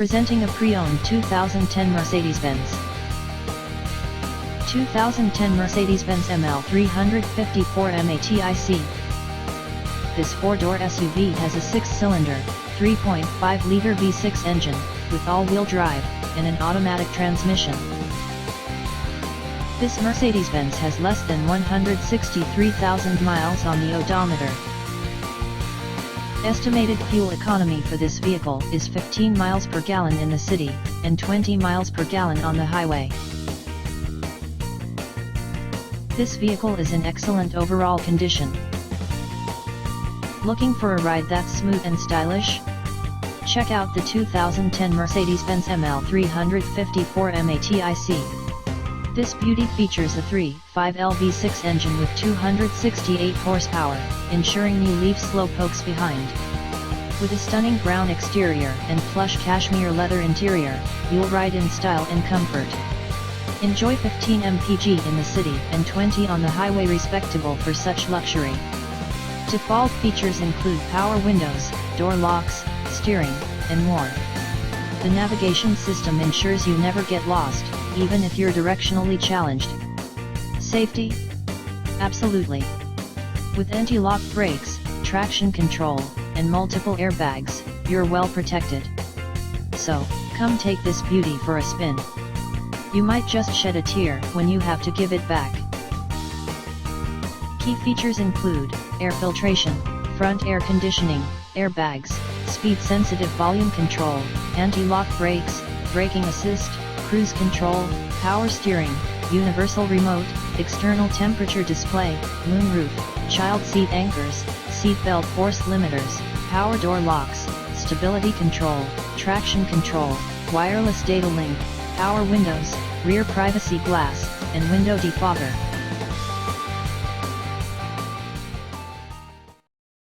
Presenting a pre-owned 2010 Mercedes-Benz. 2010 Mercedes-Benz ML 354 4MATIC. This four-door SUV has a six-cylinder, 3.5-liter V6 engine, with all-wheel drive, and an automatic transmission. This Mercedes-Benz has less than 163,000 miles on the odometer. Estimated fuel economy for this vehicle is 15 miles per gallon in the city, and 20 miles per gallon on the highway. This vehicle is in excellent overall condition. Looking for a ride that's smooth and stylish? Check out the 2010 Mercedes-Benz ML 354 4MATIC. This beauty features a 3.5L V6 engine with 268 horsepower, ensuring you leave slowpokes behind. With a stunning brown exterior and plush cashmere leather interior, you'll ride in style and comfort. Enjoy 15 mpg in the city and 20 on the highway, respectable for such luxury. Default features include power windows, door locks, steering, and more. The navigation system ensures you never get lost, even if you're directionally challenged. Safety? Absolutely. With anti-lock brakes, traction control, and multiple airbags, you're well protected. So, come take this beauty for a spin. You might just shed a tear when you have to give it back. Key features include air filtration, front air conditioning, airbags, speed-sensitive volume control, anti-lock brakes, braking assist, cruise control, power steering, universal remote, external temperature display, moonroof, child seat anchors, seat belt force limiters, power door locks, stability control, traction control, wireless data link, power windows, rear privacy glass, and window defogger.